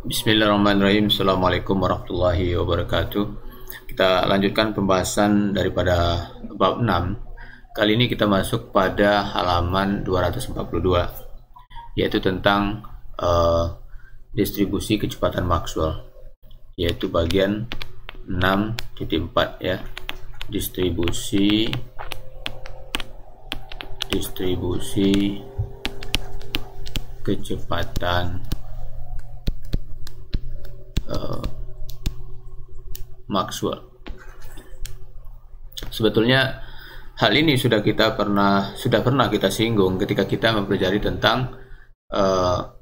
Bismillahirrahmanirrahim. Assalamualaikum warahmatullahi wabarakatuh. Kita lanjutkan pembahasan daripada bab 6. Kali ini kita masuk pada halaman 242, yaitu tentang distribusi kecepatan Maxwell, yaitu bagian 6.4 ya. Distribusi kecepatan Maxwell. Sebetulnya hal ini sudah pernah kita singgung ketika kita mempelajari tentang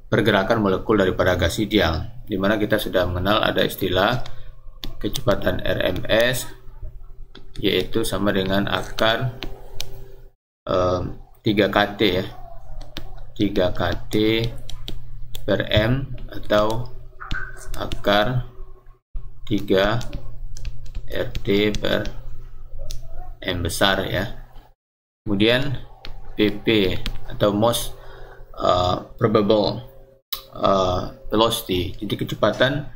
pergerakan molekul daripada gas ideal, di mana kita sudah mengenal ada istilah kecepatan RMS, yaitu sama dengan akar 3 kT ya, 3 kT per M, atau akar 3 RT per M besar ya. Kemudian PP atau most probable velocity, titik kecepatan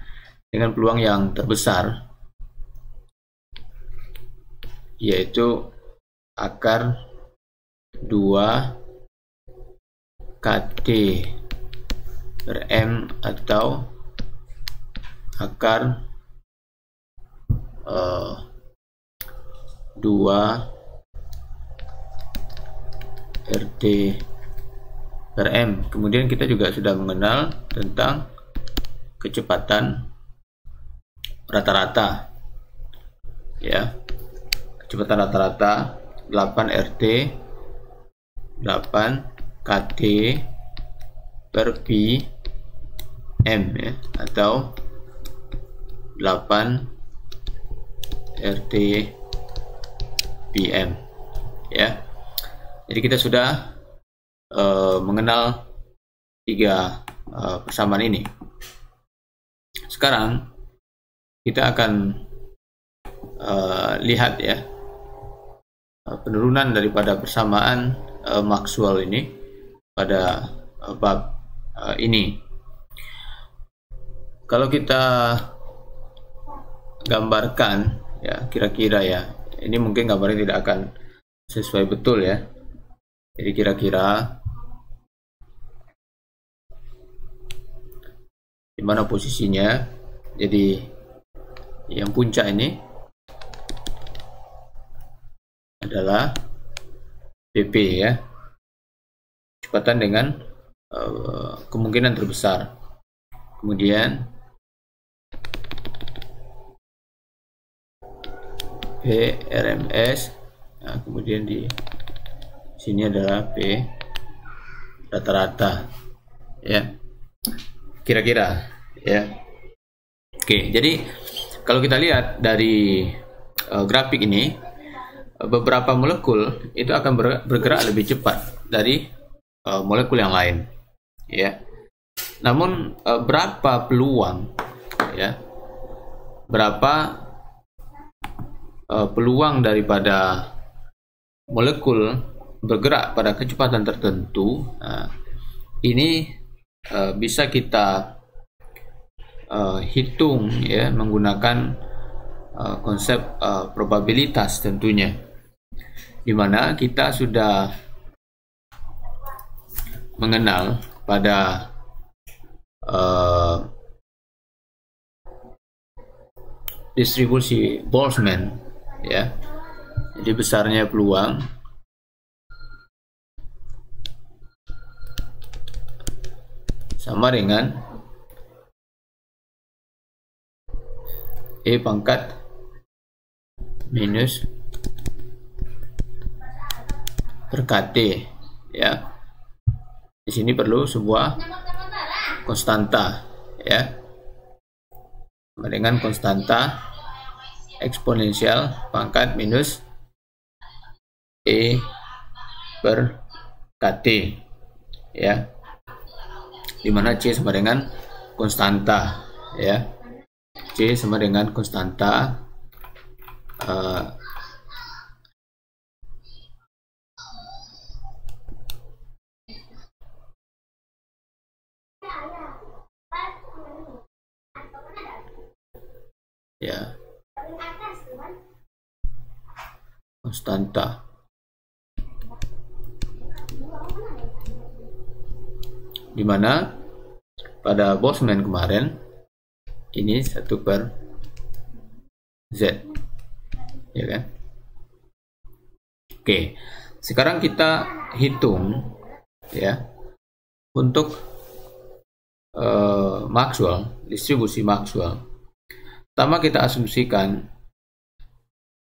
dengan peluang yang terbesar, yaitu akar 2 kT per M atau akar 2 RT per M. Kemudian kita juga sudah mengenal tentang kecepatan rata-rata ya. Kecepatan rata-rata 8 RT 8 kT per P M ya, atau 8 RT PM ya. Jadi kita sudah mengenal 3 persamaan ini. Sekarang kita akan lihat ya penurunan daripada persamaan Maxwell ini pada bab ini. Kalau kita gambarkan ya, kira-kira ya, ini mungkin gambarnya tidak akan sesuai betul ya. Jadi kira-kira di mana posisinya. Jadi yang puncak ini adalah PP ya, kecepatan dengan kemungkinan terbesar. Kemudian P RMS, nah, kemudian di sini adalah P rata-rata ya, kira-kira ya. Oke, jadi kalau kita lihat dari grafik ini, beberapa molekul itu akan bergerak lebih cepat dari molekul yang lain ya. Namun berapa peluang ya, berapa peluang daripada molekul bergerak pada kecepatan tertentu, ini bisa kita hitung ya menggunakan konsep probabilitas tentunya, di mana kita sudah mengenal pada distribusi Boltzmann ya. Jadi besarnya peluang sama dengan E pangkat minus per KT ya. Di sini perlu sebuah konstanta ya, sama dengan konstanta eksponensial pangkat minus E per KT ya, dimana C sama dengan konstanta ya. C sama dengan konstanta ya, konstanta, dimana pada Boltzmann kemarin ini 1/Z, ya kan? Oke, sekarang kita hitung ya untuk Maxwell, distribusi Maxwell. Pertama kita asumsikan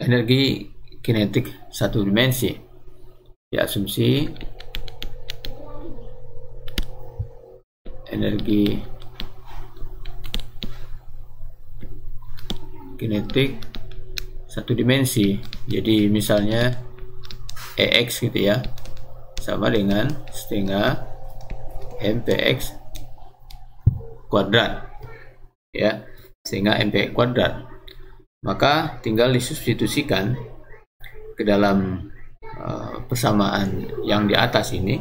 energi kinetik satu dimensi. Asumsi energi kinetik satu dimensi. Jadi misalnya EX gitu ya, sama dengan setengah MPX kuadrat ya, sehingga MPX kuadrat. Maka tinggal disubstitusikan ke dalam persamaan yang di atas ini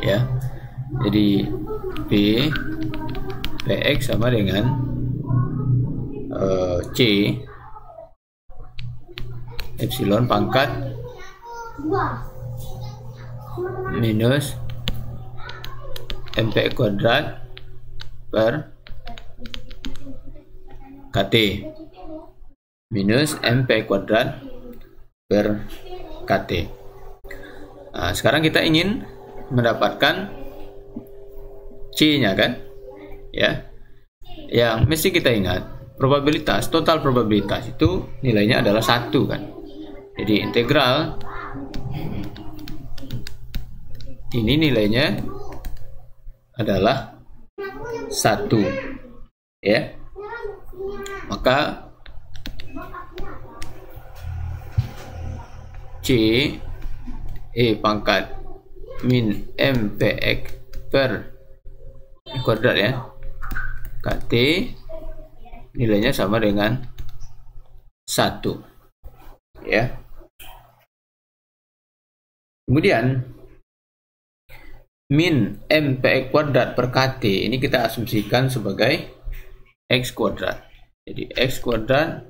ya. Jadi PX sama dengan C epsilon pangkat minus MPX kuadrat per KT minus MPX kuadrat per KT. Nah, sekarang kita ingin mendapatkan C-nya kan? Ya. Yang mesti kita ingat, probabilitas, total probabilitas itu nilainya adalah 1 kan. Jadi integral ini nilainya adalah 1 ya. Maka C pangkat min MPX per kuadrat ya, KT nilainya sama dengan 1 ya. Kemudian min MPX kuadrat per KT ini kita asumsikan sebagai X kuadrat. Jadi X kuadrat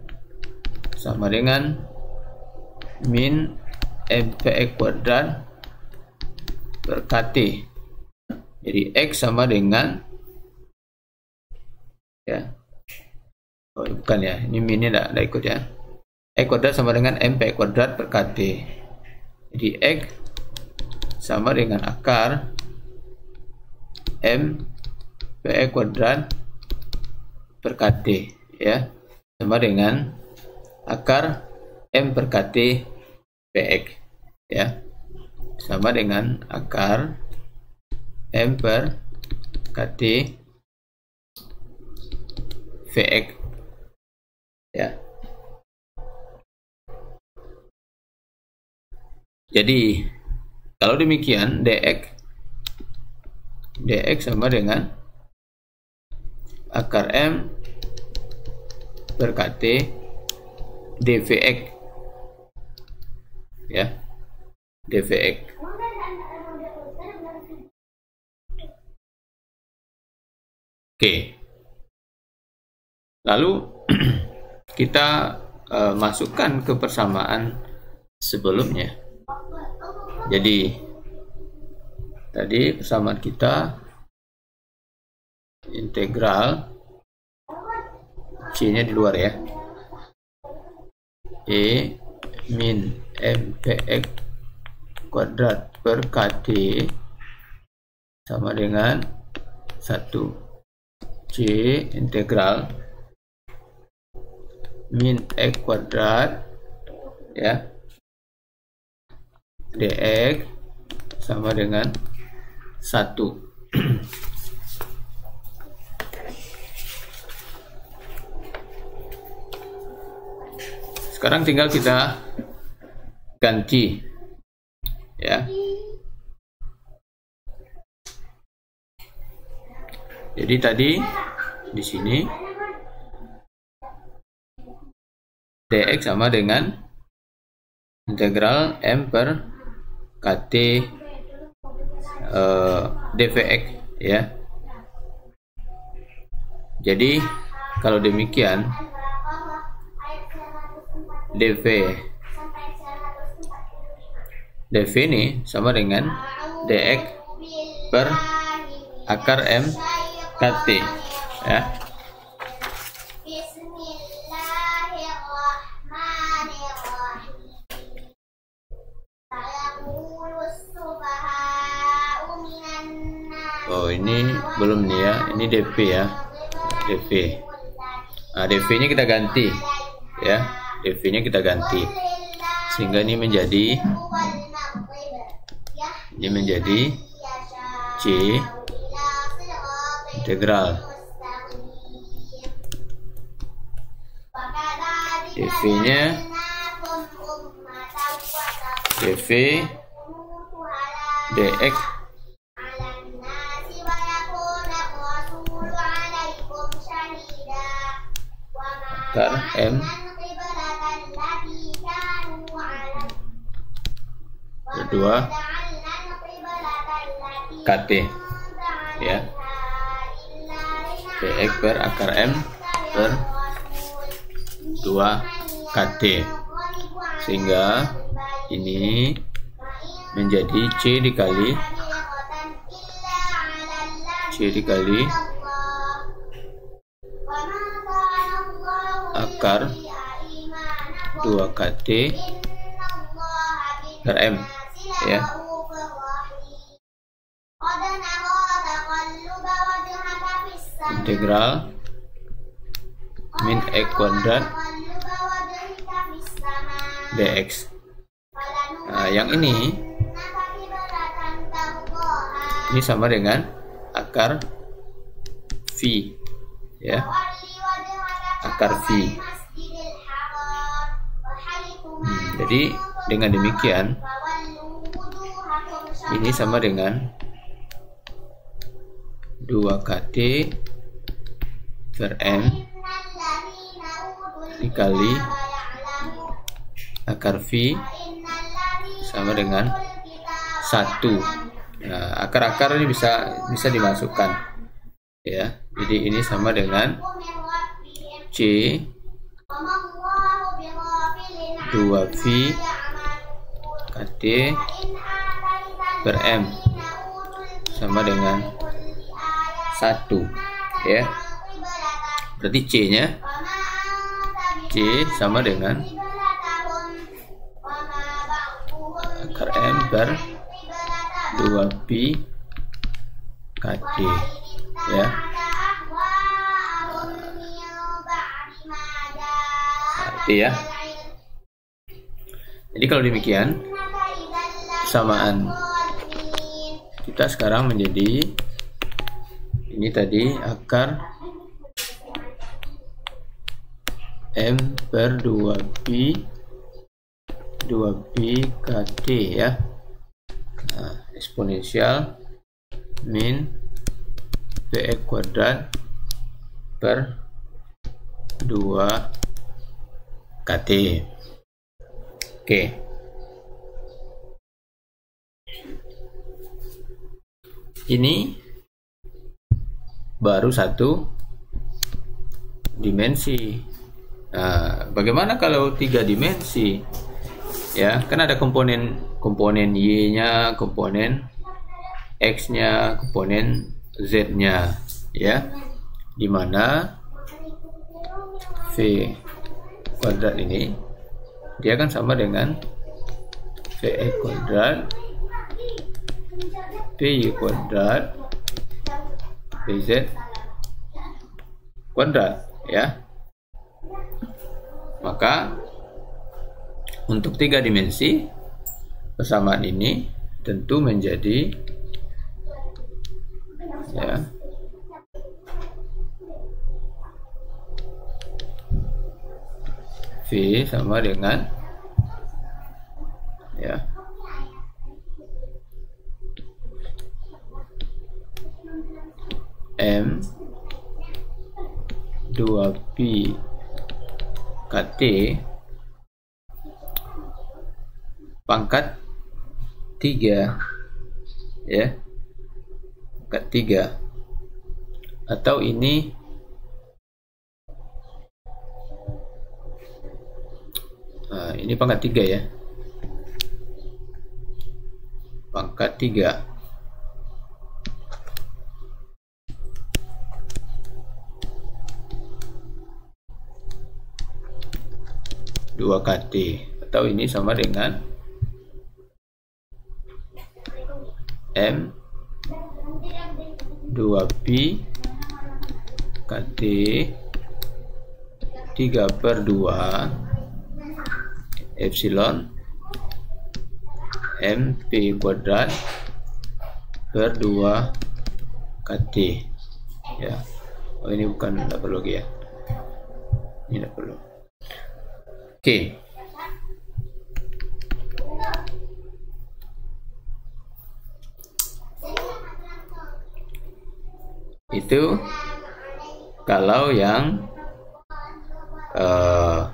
sama dengan min MPX kuadrat per KT. Jadi X sama dengan ya, oh bukan ya, ini minnya tidak ikut ya. X kuadrat sama dengan MPX kuadrat per KT. Jadi X sama dengan akar MPX kuadrat per KT ya, sama dengan akar M per KT PX ya, sama dengan akar M per KT VX ya. Jadi kalau demikian dx sama dengan akar M per KT dVX ya, dVX. Oke. Lalu kita masukkan ke persamaan sebelumnya. Jadi tadi persamaan kita integral C-nya di luar ya. E min MPX kuadrat per KT sama dengan 1 C integral min X kuadrat ya dx sama dengan 1. Sekarang tinggal kita ganti ya. Jadi tadi di sini dx sama dengan integral M per KT dVX ya. Jadi kalau demikian dv ini sama dengan dx per akar M KT ya. Oh, ini belum nih ya, ini dv ya, dv. Nah, dv nya kita ganti ya, dv nya kita ganti sehingga ini menjadi C integral dv nya dv dx akar M berdua KT ya, dx per akar M per 2 KT sehingga ini menjadi C dikali akar 2 KT per M ya. Integral min x kuadrat dx. Nah, yang ini sama dengan akar V ya, akar V. Jadi dengan demikian ini sama dengan 2 KT per M dikali akar V sama dengan 1. Nah, akar-akar ini bisa dimasukkan ya. Jadi ini sama dengan C 2V KT per M sama dengan 1 ya. Berarti C sama dengan akar M per 2P KT ya. Arti ya. Jadi kalau demikian persamaan kita sekarang menjadi ini tadi akar M per 2P KT ya. Nah, eksponensial min Px kuadrat per 2 KT. Oke. Ini baru satu dimensi. Nah, bagaimana kalau 3 dimensi? Ya, kan ada komponen Y-nya, komponen X-nya, komponen Z-nya, ya. Dimana V kuadrat ini dia kan sama dengan Vx kuadrat Py kuadrat Pz kuadrat ya. Maka untuk 3 dimensi persamaan ini tentu menjadi ya V sama dengan ya M 2P KT pangkat 3 ya, pangkat 3, atau ini ini pangkat 3 ya. Pangkat 3. Dua KT, atau ini sama dengan M 2P KT 3/2 epsilon MP kuadrat per 2 KT ya. Oh, ini bukan, tidak perlu ya, ini tidak perlu. Oke. Itu kalau yang 3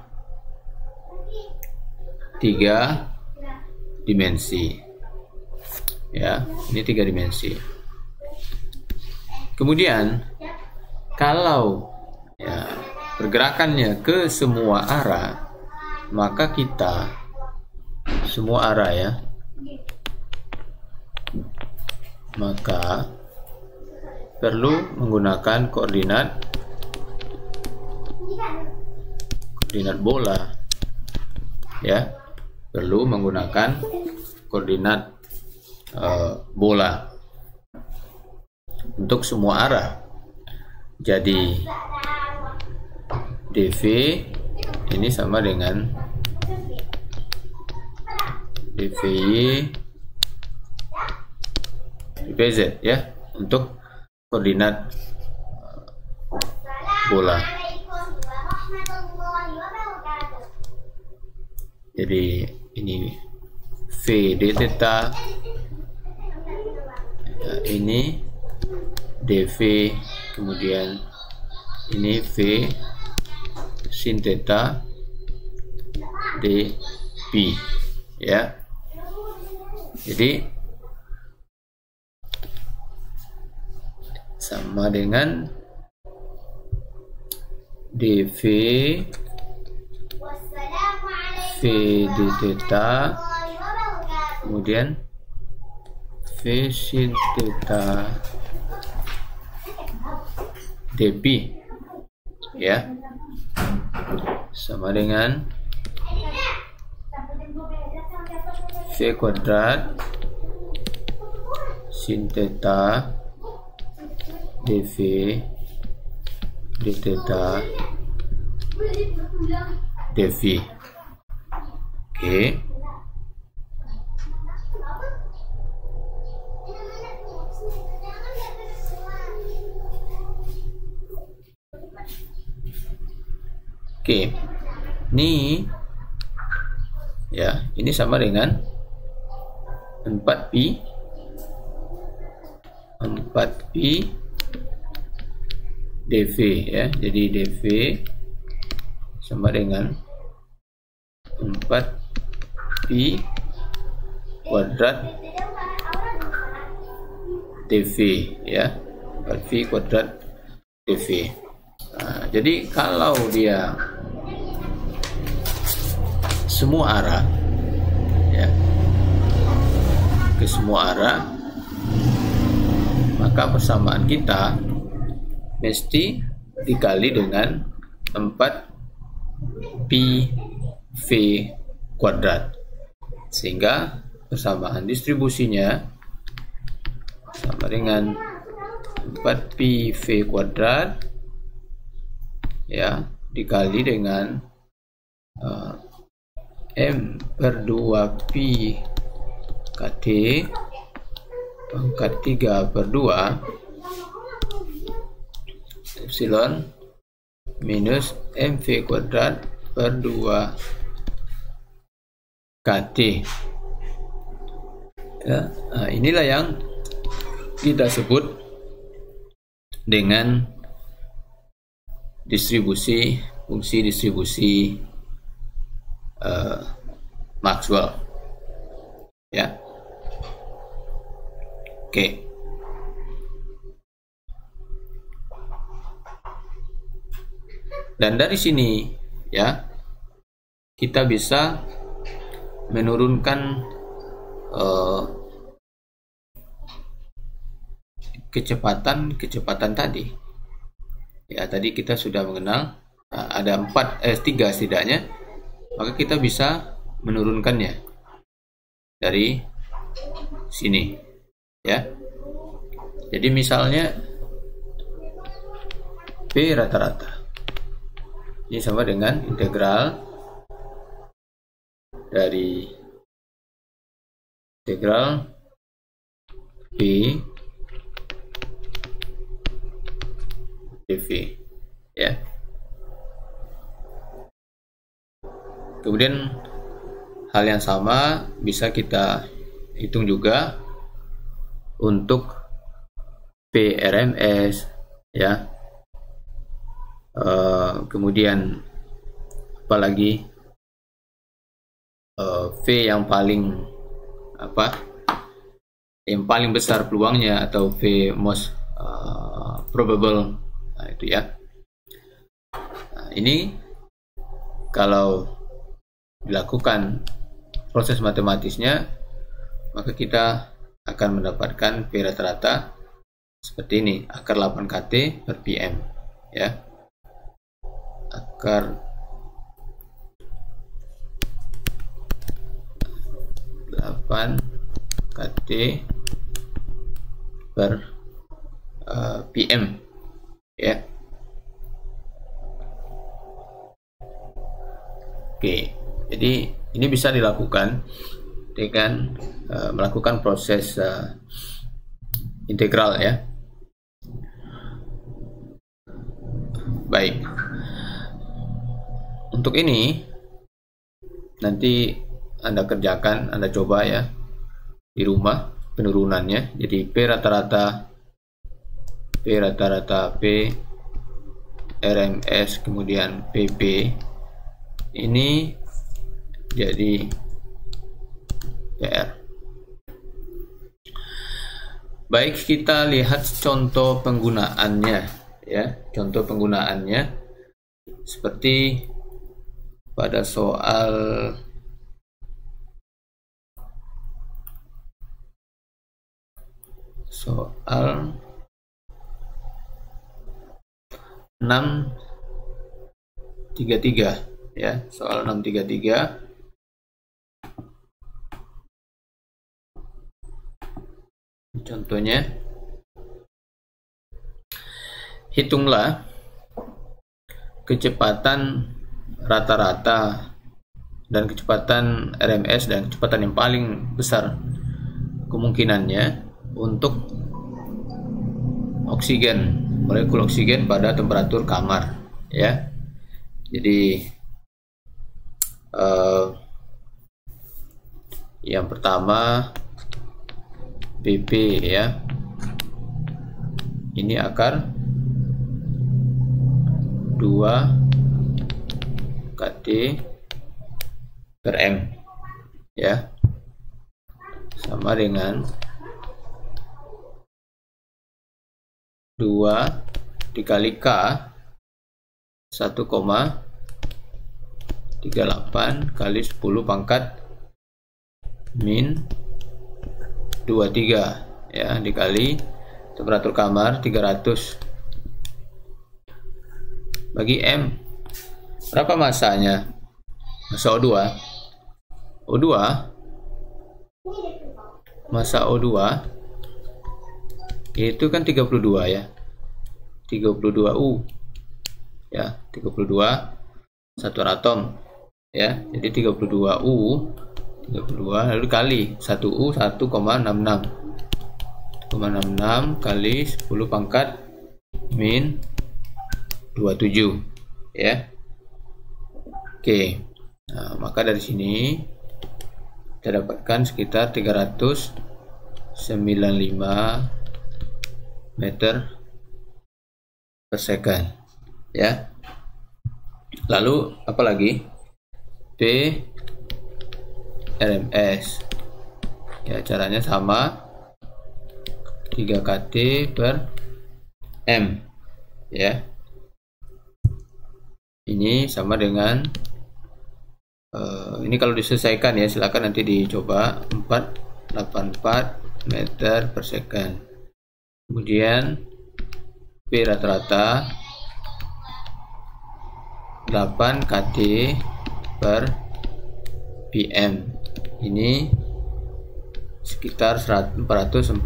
dimensi ya, ini 3 dimensi. Kemudian kalau ya pergerakannya ke semua arah, maka kita semua arah ya, maka perlu menggunakan koordinat bola ya, perlu menggunakan koordinat bola untuk semua arah. Jadi dv ini sama dengan dvy dvz ya, untuk koordinat bola. Jadi ini v d theta, ini dv, kemudian ini v sin theta dp ya. Jadi sama dengan dv v d theta, kemudian v sin theta dp ya, sama dengan v kuadrat sin theta dv d theta dv. Oke. Oke, ini ya, ini sama dengan 4pi dv ya. Jadi dv sama dengan 4pi kuadrat dv ya, 4pi kuadrat dv. Nah, jadi kalau dia semua arah ya, ke semua arah, maka persamaan kita mesti dikali dengan 4pi v kuadrat, sehingga persamaan distribusinya sama dengan 4pi v kuadrat ya, dikali dengan M/2pi KT pangkat 3/2 epsilon minus MV kuadrat per 2 KT ya. Nah, inilah yang kita sebut dengan distribusi, fungsi distribusi Maxwell ya. Oke. Dan dari sini ya, kita bisa menurunkan kecepatan tadi. Ya, tadi kita sudah mengenal ada 3 setidaknya, maka kita bisa menurunkannya dari sini, ya. Jadi misalnya P rata-rata ini sama dengan integral dari integral P dV, ya. Kemudian hal yang sama bisa kita hitung juga untuk PRMS, ya. Kemudian apalagi V yang paling besar peluangnya, atau V most probable, nah itu ya. Nah, ini kalau dilakukan proses matematisnya, maka kita akan mendapatkan P rata-rata seperti ini, akar 8 kT per PM, ya. Akar 8 kT per PM, ya. Oke, jadi ini bisa dilakukan dengan melakukan proses integral, ya. Baik, untuk ini nanti Anda kerjakan, Anda coba ya di rumah penurunannya. Jadi P rata-rata P RMS kemudian PP ini jadi PR. Baik, kita lihat contoh penggunaannya, ya. Contoh penggunaannya seperti pada soal soal 633, ya. Soal 633. Contohnya, hitunglah kecepatan rata-rata dan kecepatan RMS dan kecepatan yang paling besar kemungkinannya untuk oksigen, molekul oksigen pada temperatur kamar, ya. Jadi yang pertama PP, ya. Ini akar 2 kT per M, ya. Sama dengan 2 dikali K 1,38 kali 10 pangkat min 23, ya, dikali temperatur kamar 300 bagi M. Berapa masanya? Massa O2. Massa O2 itu kan 32, ya. 32 U, ya. 32 satuan atom, ya. Jadi 32 U 32 lalu dikali 1 U 1,66 kali 10 pangkat min 27, ya. Oke. Nah, maka dari sini kita dapatkan sekitar 395 meter per second, ya. Lalu apalagi P RMS, ya, caranya sama, 3 kT per M, ya. Ini sama dengan Ini kalau diselesaikan ya, silakan nanti dicoba. 484 meter per second. Kemudian P rata-rata 8 kT per PM. Ini sekitar 446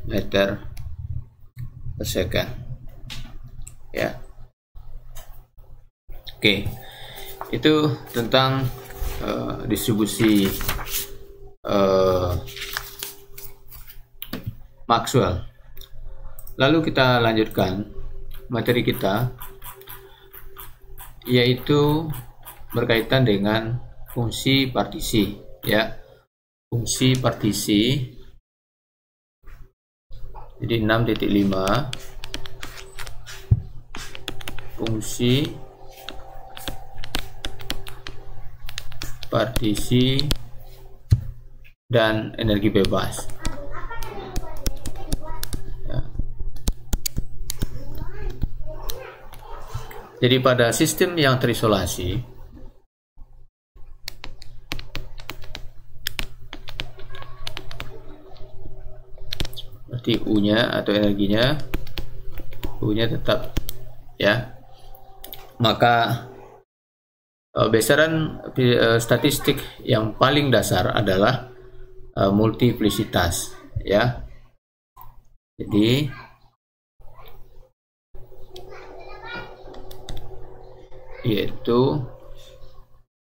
meter per second. Ya. Oke. Itu tentang distribusi Maxwell. Lalu kita lanjutkan materi kita, yaitu berkaitan dengan fungsi partisi, ya. Fungsi partisi. Jadi 6.5 fungsi partisi dan energi bebas. Ya. Jadi pada sistem yang terisolasi, berarti U-nya atau energinya, U-nya tetap, ya. Maka besaran statistik yang paling dasar adalah multiplisitas, ya. Jadi yaitu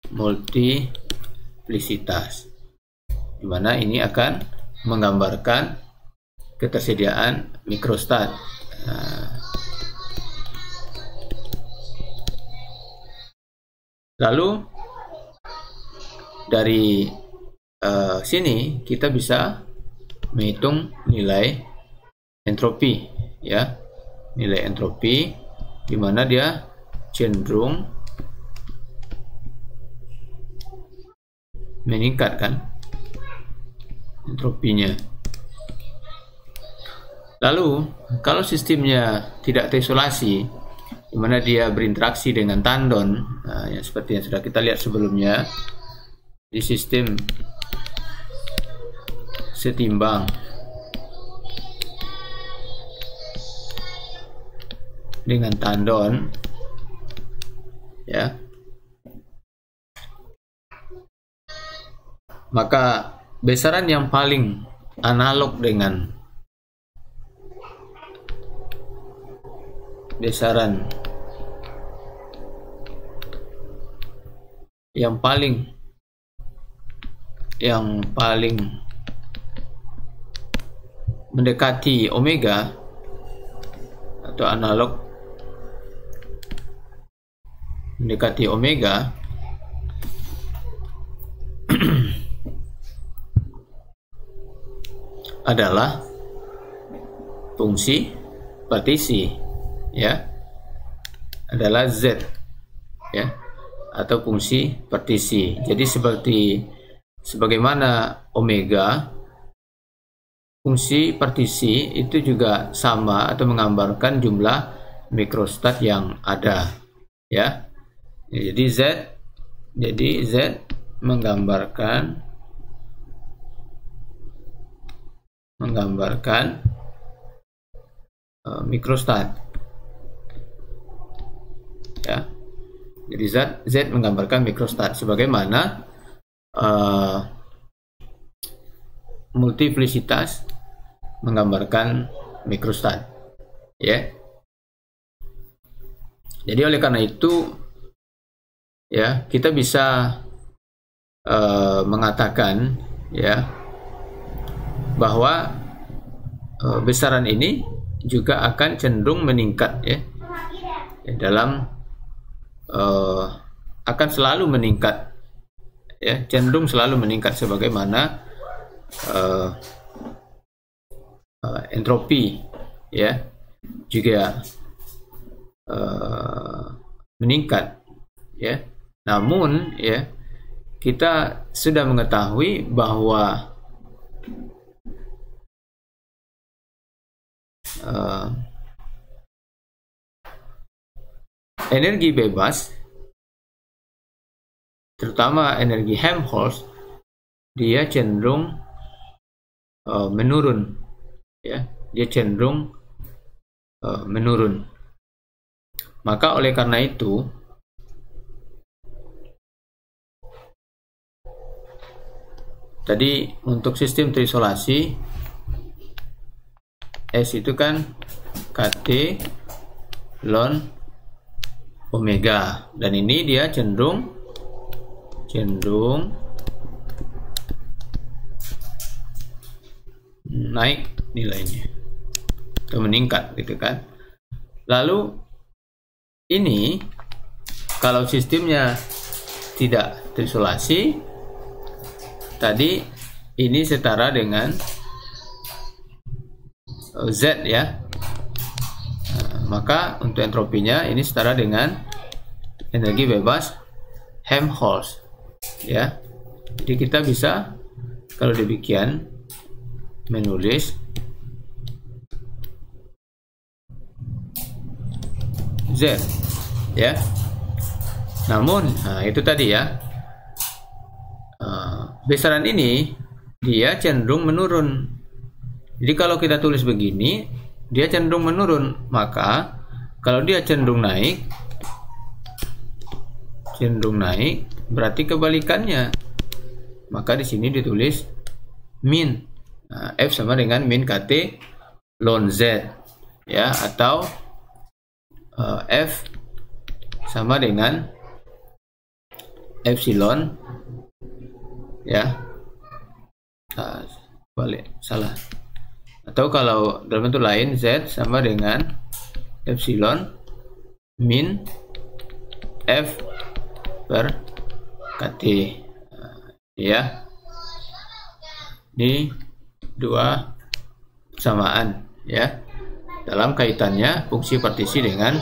multiplisitas, di mana ini akan menggambarkan ketersediaan mikrostat. Lalu dari sini kita bisa menghitung nilai entropi, ya, nilai entropi, di mana dia cenderung meningkat, kan, entropinya. Lalu kalau sistemnya tidak terisolasi, di mana dia berinteraksi dengan tandon, ya, seperti yang sudah kita lihat sebelumnya, di sistem setimbang dengan tandon, ya, maka besaran yang paling analog dengan besaran yang paling mendekati omega atau analog mendekati omega adalah fungsi partisi, ya, adalah Z, ya, atau fungsi partisi. Jadi sebagaimana omega, fungsi partisi itu juga sama atau menggambarkan jumlah mikrostat yang ada, ya. Jadi Z menggambarkan mikrostat, ya. Jadi Z menggambarkan mikrostat, sebagaimana multiplisitas menggambarkan mikrostat, ya. Jadi oleh karena itu, ya, kita bisa mengatakan, ya, bahwa besaran ini juga akan cenderung meningkat, ya, dalam akan selalu meningkat, ya, cenderung selalu meningkat, sebagaimana entropi, ya, juga meningkat, ya. Namun, ya, kita sudah mengetahui bahwa energi bebas terutama energi Helmholtz, dia cenderung menurun, ya, dia cenderung menurun. Maka oleh karena itu tadi untuk sistem terisolasi S itu kan KT ln omega, dan ini dia cenderung naik nilainya atau meningkat gitu kan. Lalu ini kalau sistemnya tidak terisolasi, tadi ini setara dengan Z ya. Maka untuk entropinya ini setara dengan energi bebas Helmholtz ya. Jadi kita bisa kalau demikian menulis Z ya. Namun itu tadi ya, besaran ini dia cenderung menurun. Jadi kalau kita tulis begini, dia cenderung menurun. Maka kalau dia cenderung naik berarti kebalikannya. Maka di sini ditulis min. F sama dengan min KT ln Z ya, atau F sama dengan epsilon ya. Balik, salah. Atau kalau dalam bentuk lain, Z sama dengan epsilon min F per KT ya. Ini dua persamaan ya, dalam kaitannya fungsi partisi dengan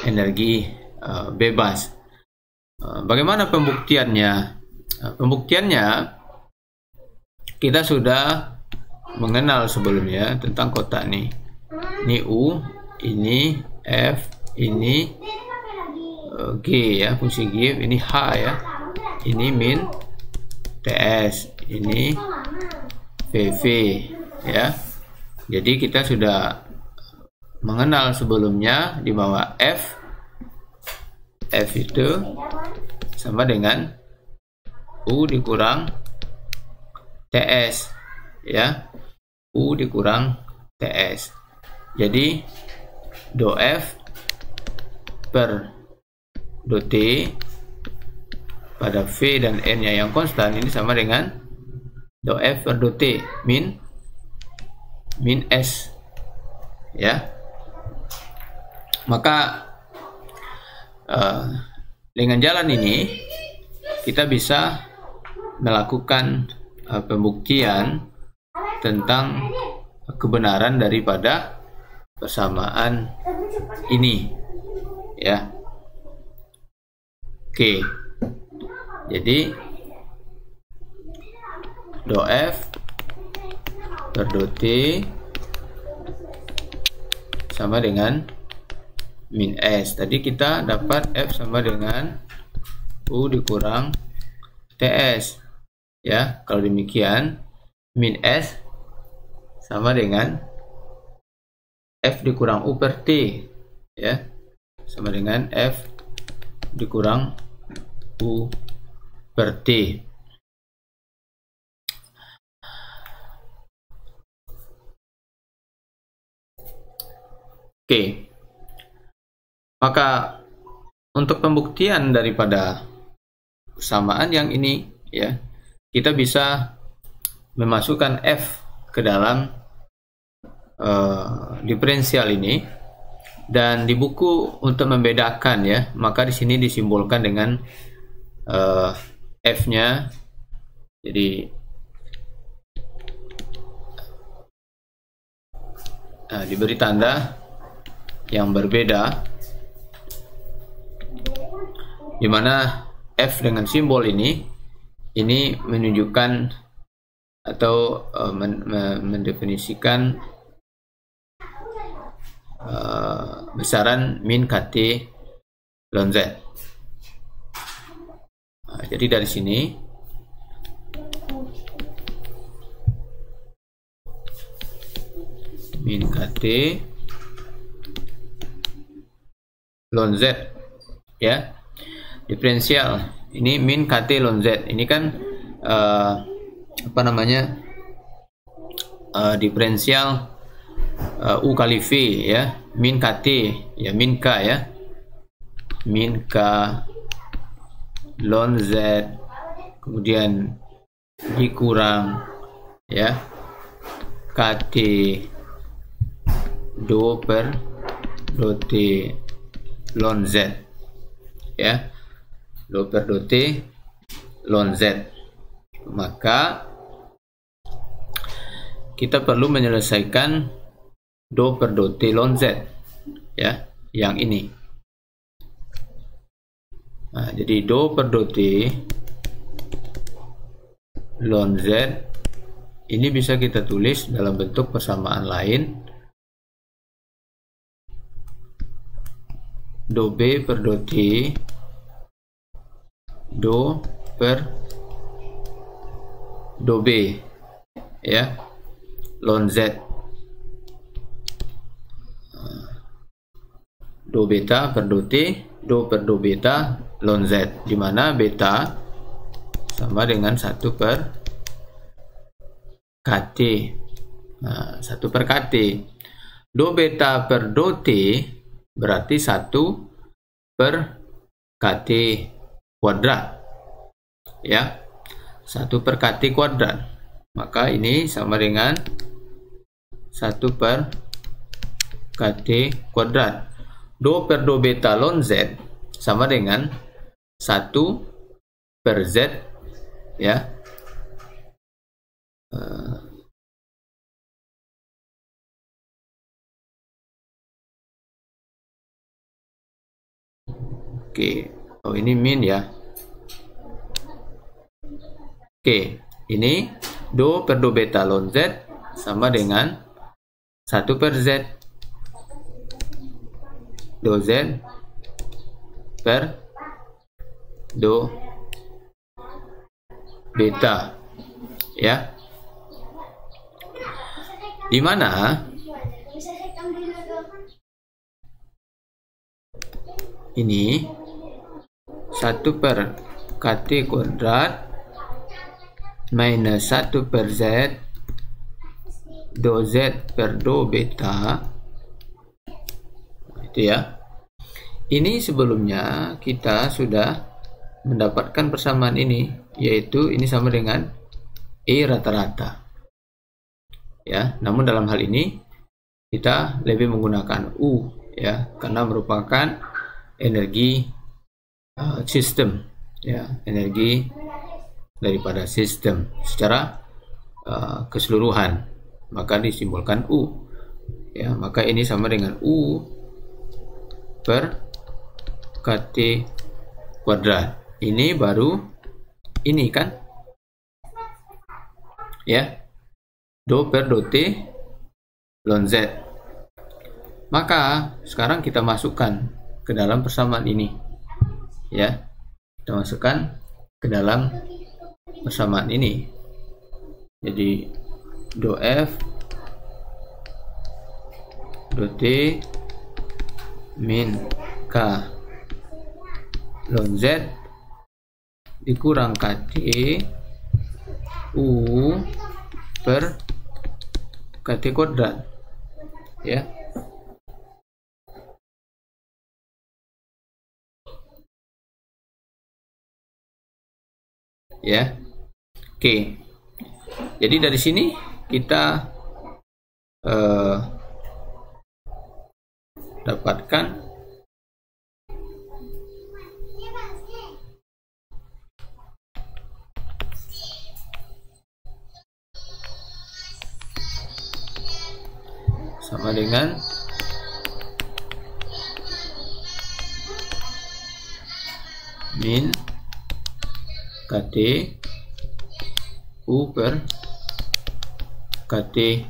energi bebas. Bagaimana pembuktiannya? Pembuktiannya kita sudah mengenal sebelumnya tentang kotak nih. Ini U, ini F, ini G ya, fungsi G, ini H ya, ini min TS, ini VV ya. Jadi kita sudah mengenal sebelumnya di bawah F itu sama dengan U dikurang TS ya, U dikurang TS. Jadi do F per do T pada V dan N nya yang konstan ini sama dengan do F per do T min S ya. Maka dengan jalan ini kita bisa melakukan pembuktian tentang kebenaran daripada persamaan ini ya. Oke, jadi do F per do T sama dengan min S. Tadi kita dapat F sama dengan U dikurang TS ya. Kalau demikian min S sama dengan F dikurang U per T ya, sama dengan F dikurang U per T. Oke. Maka untuk pembuktian daripada persamaan yang ini ya, kita bisa memasukkan F ke dalam diferensial ini, dan di buku untuk membedakan ya, maka di sini disimbolkan dengan F-nya. Jadi diberi tanda yang berbeda, di mana F dengan simbol ini menunjukkan atau mendefinisikan besaran min KT ln Z. jadi dari sini min KT ln Z ya, diferensial ini min KT ln Z ini kan apa namanya, diferensial U kali V ya, min KT ya, min K ya, min K ln Z kemudian dikurang ya KT do per do T ln Z ya, do per do T ln Z. Maka kita perlu menyelesaikan do per do T ln Z ya, yang ini. Nah, jadi do per do T ln Z ini bisa kita tulis dalam bentuk persamaan lain, do B per do T do per do B ya ln Z, do beta per do T do per do beta ln Z, di mana beta sama dengan 1 per KT. Nah, 1 per KT. Do beta per do T berarti 1 per KT kuadrat ya, 1 per KT kuadrat, maka ini sama dengan 1 per KT kuadrat. Do per do beta ln Z sama dengan 1 per Z ya, oke. Oh, ini min ya. Oke, ini do per do beta ln Z sama dengan 1 per Z do Z per do beta ya, di mana ini 1 per KT kuadrat minus 1 per Z do Z per do beta itu ya. Ini sebelumnya kita sudah mendapatkan persamaan ini, yaitu ini sama dengan E rata-rata ya, namun dalam hal ini kita lebih menggunakan U ya, karena merupakan energi sistem ya, energi daripada sistem secara keseluruhan, maka disimbolkan U ya, maka ini sama dengan U per KT kuadrat. Ini baru ini kan ya, do per do T ln Z. Maka sekarang kita masukkan ke dalam persamaan ini ya, kita masukkan ke dalam persamaan ini. Jadi do F do T min K ln Z dikurang KT U per KT kuadrat ya. Ya. Oke. Jadi dari sini kita dapatkan sama dengan min KT U per KT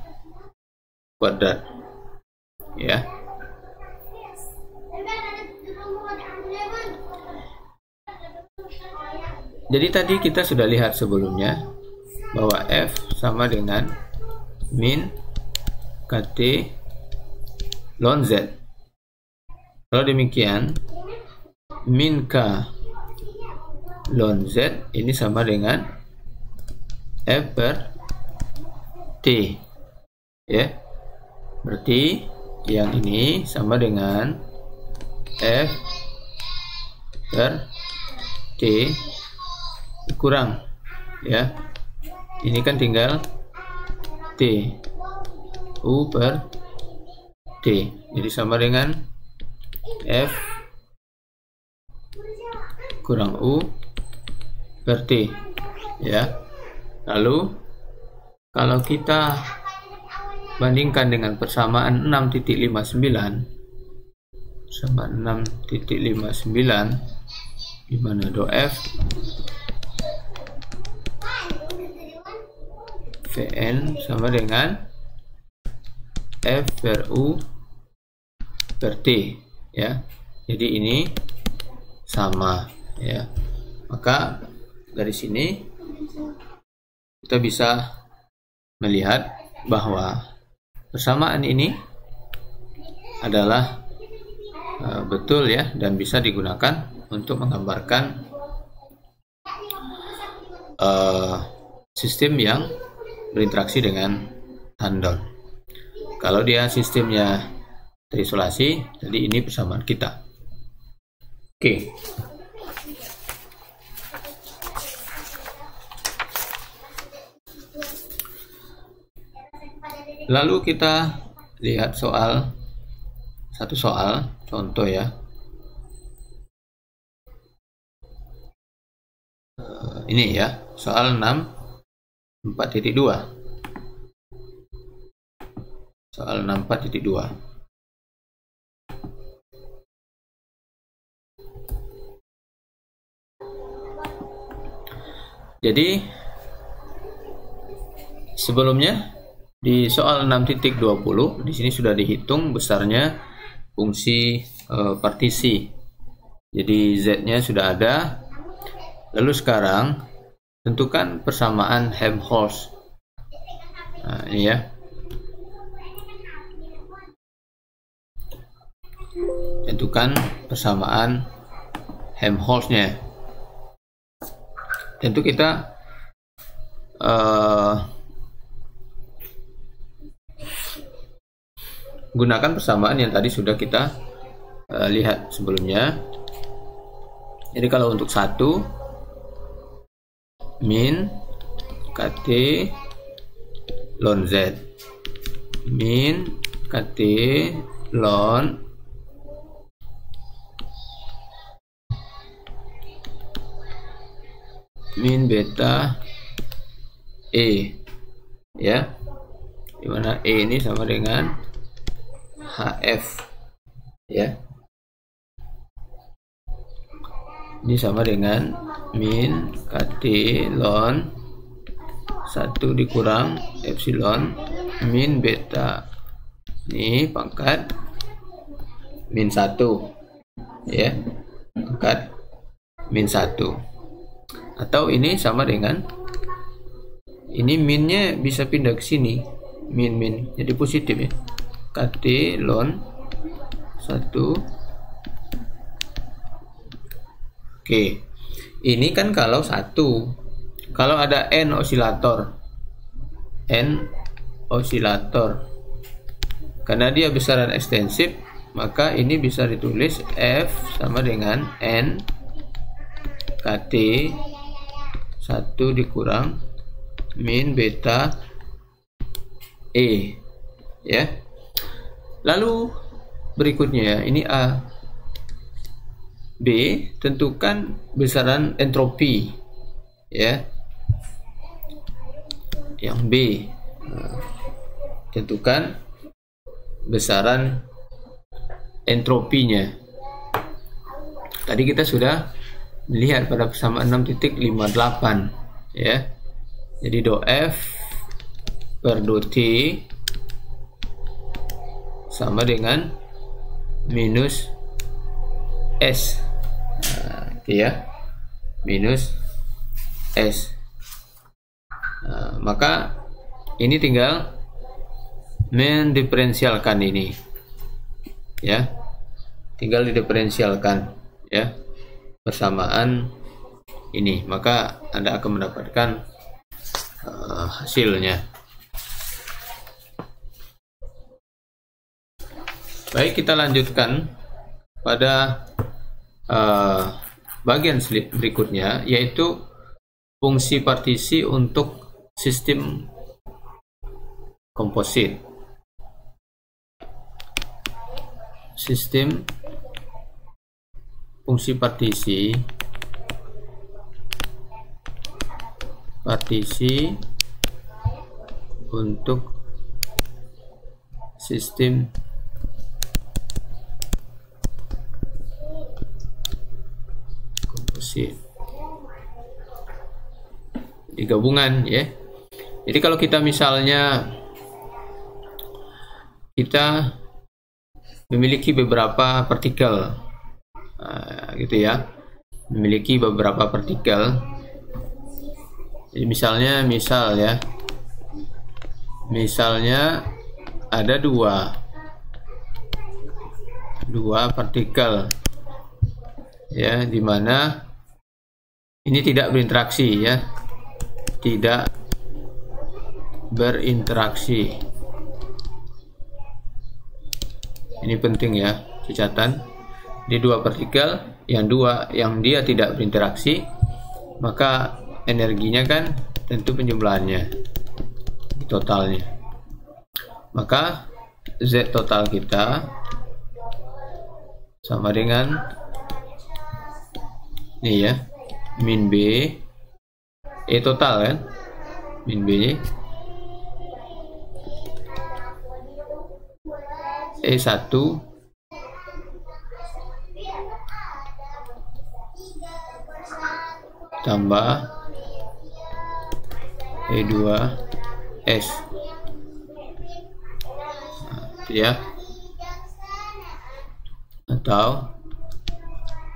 kuadrat ya. Jadi tadi kita sudah lihat sebelumnya bahwa F sama dengan min KT ln Z. Kalau demikian, min K ln Z ini sama dengan F per T. Ya. Berarti yang ini sama dengan F per T kurang, ya. Ini kan tinggal T U per T. Jadi sama dengan F kurang U per T, ya. Lalu kalau kita bandingkan dengan persamaan 6.59 sama 6.59, di mana do F Vn sama dengan F per U per T, ya. Jadi ini sama, ya. Maka dari sini kita bisa melihat bahwa persamaan ini adalah betul, ya, dan bisa digunakan untuk menggambarkan sistem yang berinteraksi dengan tandon. Kalau dia sistemnya terisolasi, jadi ini persamaan kita. Oke. Lalu kita lihat satu soal contoh, ya. Ini, ya, soal 64.2. Soal 64.2. Jadi sebelumnya di soal 6.20 di sini sudah dihitung besarnya fungsi partisi. Jadi Z-nya sudah ada. Lalu sekarang tentukan persamaan Helmholtz. Nah, ini, ya. Tentukan persamaan Helmholtz-nya. Tentu kita gunakan persamaan yang tadi sudah kita lihat sebelumnya. Jadi kalau untuk 1 min KT ln Z, min KT ln min beta E, ya, dimana E ini sama dengan HF, ya. Ini sama dengan min KT ln 1 dikurang epsilon min beta, ini pangkat min 1, ya, pangkat min 1. Atau ini sama dengan ini, minnya bisa pindah ke sini, min jadi positif, ya. KT ln 1. Oke. Ini kan kalau 1. Kalau ada N osilator. Karena dia besaran ekstensif, maka ini bisa ditulis F sama dengan N KT 1 dikurang min beta E, ya. Lalu berikutnya ini A. B, tentukan besaran entropi, ya. Yang B, tentukan besaran entropinya. Tadi kita sudah melihat pada persamaan 6.58, ya. Jadi do F per do T sama dengan minus S, ya, minus S. Nah, maka ini tinggal mendiferensialkan ini, ya, tinggal didiferensialkan, ya, persamaan ini, maka Anda akan mendapatkan hasilnya. Baik, kita lanjutkan pada bagian slide berikutnya, yaitu fungsi partisi untuk sistem komposit. Sistem fungsi partisi untuk sistem komposit. Di gabungan, ya. Jadi kalau kita misalnya kita memiliki beberapa partikel, gitu ya, memiliki beberapa partikel. Jadi misalnya ada dua partikel, ya, dimana ini tidak berinteraksi, ya, tidak berinteraksi. Ini penting, ya, catatan. Di dua partikel yang dia tidak berinteraksi, maka energinya kan tentu penjumlahannya, totalnya. Maka Z total kita sama dengan ini, ya, min B, E total, kan, min B, E1 tambah E2 S. Nah, itu, ya. Atau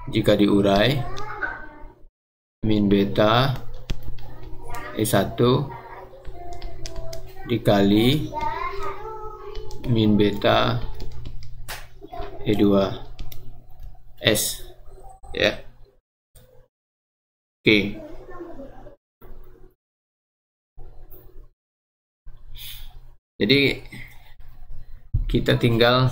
jika diurai, min beta E1 dikali min beta E2 S, ya. Oke. Jadi kita tinggal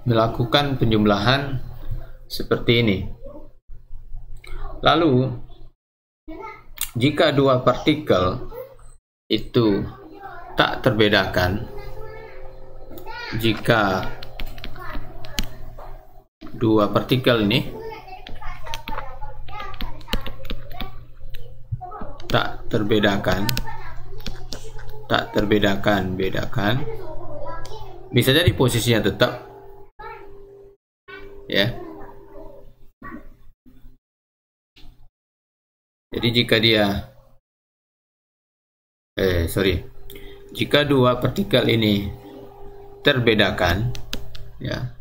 melakukan penjumlahan seperti ini. Lalu jika dua partikel itu tak terbedakan, jika dua partikel ini tak terbedakan, bisa jadi posisinya tetap, ya. Jadi jika dua partikel ini terbedakan, ya,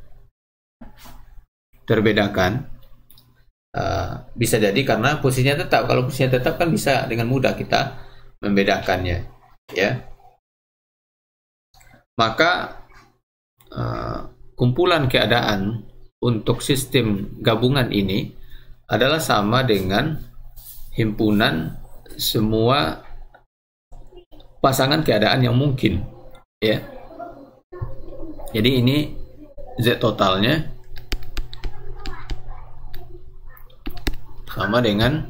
bisa jadi karena posisinya tetap. Kalau posisinya tetap kan bisa dengan mudah kita membedakannya, ya. Maka kumpulan keadaan untuk sistem gabungan ini adalah sama dengan himpunan semua pasangan keadaan yang mungkin, ya. Jadi ini Z totalnya sama dengan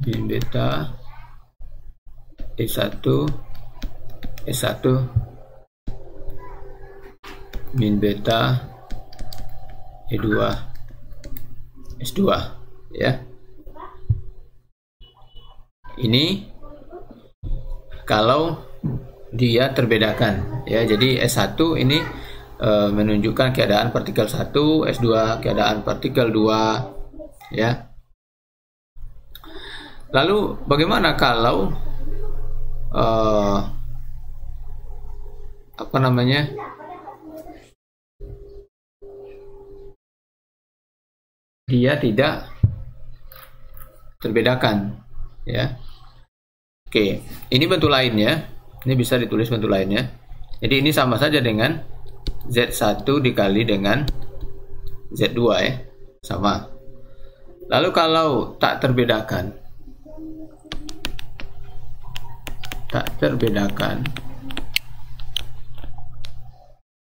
min beta E1 min beta E2 S2, ya. Ini kalau dia terbedakan, ya. Jadi S1 ini menunjukkan keadaan partikel 1, S2 keadaan partikel 2, ya. Lalu bagaimana kalau dia tidak terbedakan, ya. Oke, ini bentuk lainnya. Ini bisa ditulis bentuk lainnya. Jadi ini sama saja dengan Z1 dikali dengan Z2, ya. Sama. Lalu kalau tak terbedakan,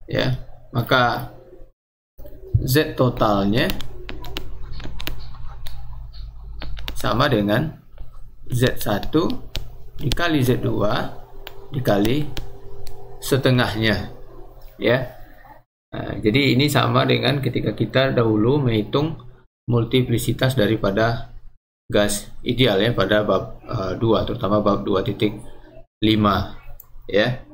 ya, maka Z totalnya sama dengan Z1 dikali Z2 dikali setengahnya, ya. Nah, jadi ini sama dengan ketika kita dahulu menghitung multiplisitas daripada gas ideal, ya, pada bab 2, terutama bab 2.5, ya.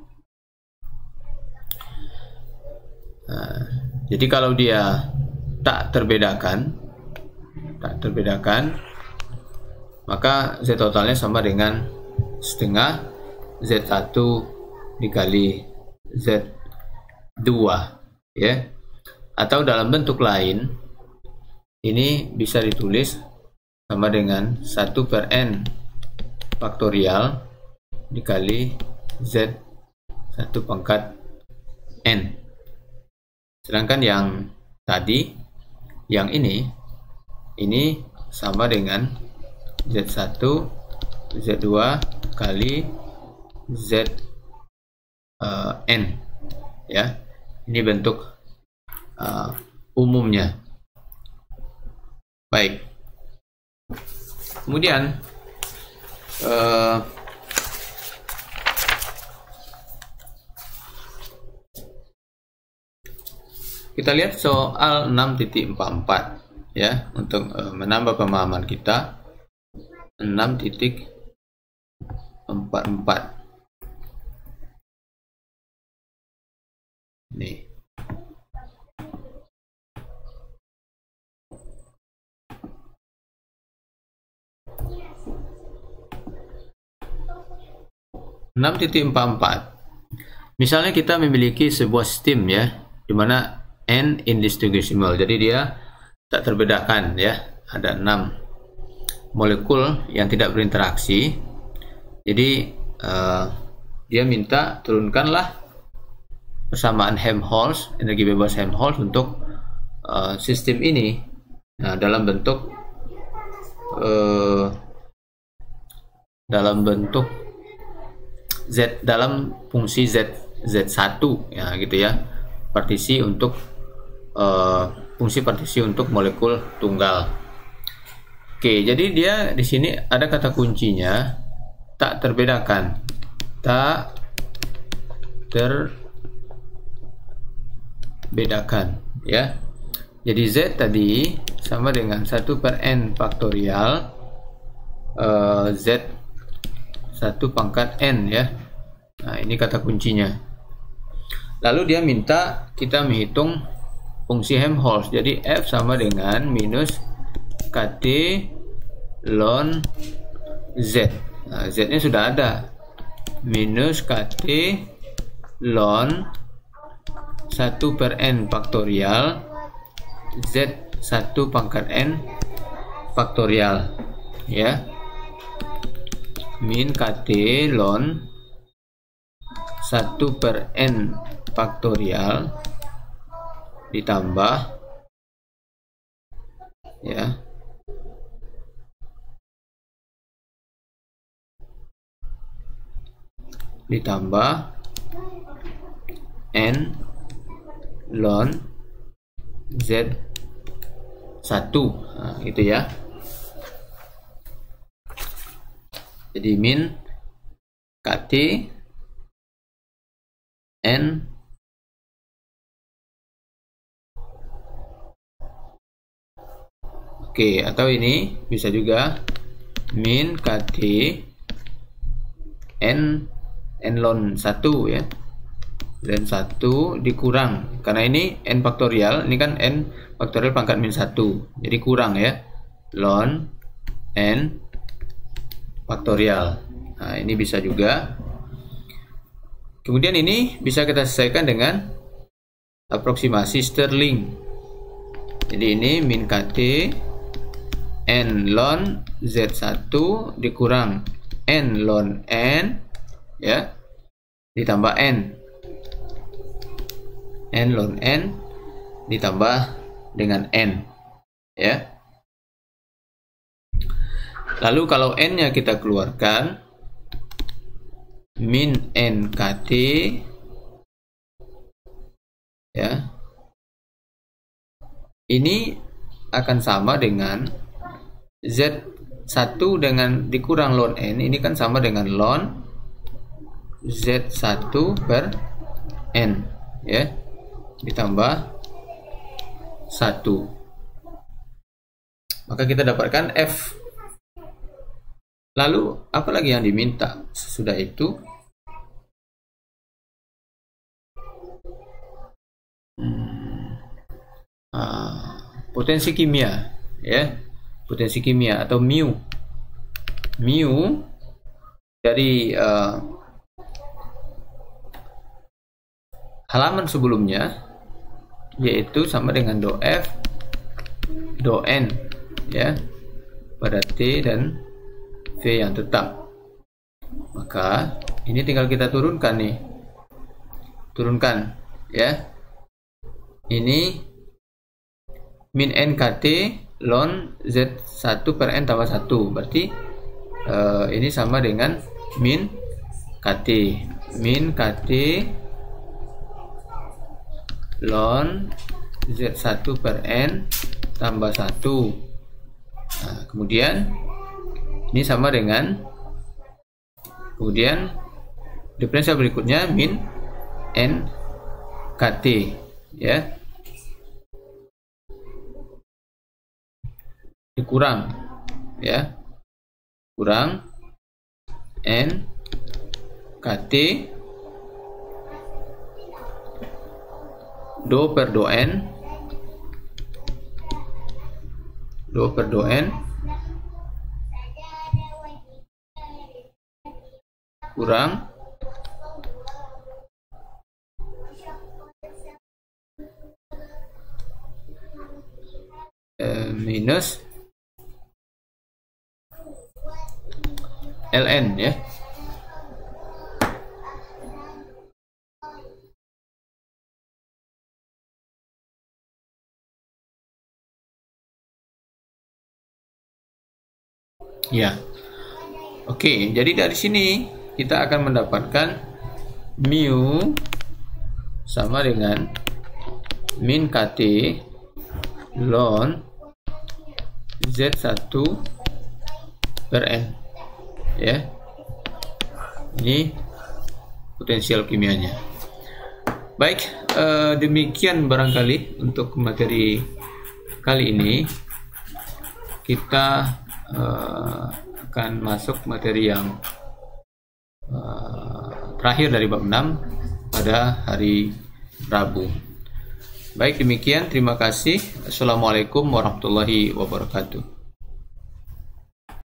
Nah, jadi kalau dia tak terbedakan, maka Z totalnya sama dengan setengah Z1 dikali Z2, ya. Atau dalam bentuk lain, ini bisa ditulis sama dengan 1/n faktorial dikali Z1 pangkat n. Sedangkan yang tadi, yang ini sama dengan Z1 Z2 kali Zn, ya. Ini bentuk umumnya. Baik. Kemudian kita lihat soal 6.44, ya, untuk menambah pemahaman kita. 6.44 nih. Misalnya kita memiliki sebuah sistem, ya, di mana n indistinguishable. Jadi dia tak terbedakan, ya. Ada 6 molekul yang tidak berinteraksi. Jadi dia minta turunkanlah persamaan Helmholtz, energi bebas Helmholtz untuk sistem ini. Nah, dalam bentuk Z, dalam fungsi Z1, ya, gitu, ya. Partisi untuk fungsi partisi untuk molekul tunggal. Oke, jadi dia di sini ada kata kuncinya tak terbedakan. Tak terbedakan, ya. Jadi Z tadi sama dengan 1/n faktorial Z1 pangkat n, ya. Nah, ini kata kuncinya. Lalu dia minta kita menghitung fungsi Helmholtz. Jadi F sama dengan minus KT ln Z. Nah, Z-nya sudah ada. Minus KT ln 1/n faktorial Z1 pangkat n faktorial, ya. Min KT ln 1/n faktorial ditambah, ya, ditambah n ln Z1. Nah, gitu, ya. Jadi min KT n Oke, atau ini bisa juga min KT n ln 1, ya. Ln 1 dikurang, karena ini n faktorial, ini kan n faktorial pangkat min 1, jadi kurang ya, ln n faktorial. Nah, ini bisa juga. Kemudian ini bisa kita selesaikan dengan aproksimasi Stirling. Jadi ini min kt n ln z1 dikurang n ln n ya, ditambah n ln n ditambah dengan n ya. Lalu kalau n-nya kita keluarkan, min n kt ya, ini akan sama dengan z1 dengan dikurang ln n, ini kan sama dengan ln z1 per n ya, ditambah 1. Maka kita dapatkan f. Lalu apa lagi yang diminta sesudah itu? Potensi kimia ya, potensi kimia atau mu dari halaman sebelumnya, yaitu sama dengan dou F dou N ya, pada T dan V yang tetap. Maka ini tinggal kita turunkan nih, turunkan ya, ini min n kt ln z1 per n tambah 1, berarti ini sama dengan min kt ln z1 per n tambah 1. Nah, kemudian ini sama dengan, kemudian diferensial berikutnya min n kt ya, dikurang ya, kurang n kt dou per dou n kurang minus ln ya. Ya. Oke, jadi dari sini kita akan mendapatkan mu sama dengan min kt ln z1 per n ya. Ini potensial kimianya. Baik, demikian barangkali untuk materi kali ini. Kita akan masuk materi yang terakhir dari bab 6 pada hari Rabu. Baik, demikian, terima kasih. Assalamualaikum warahmatullahi wabarakatuh.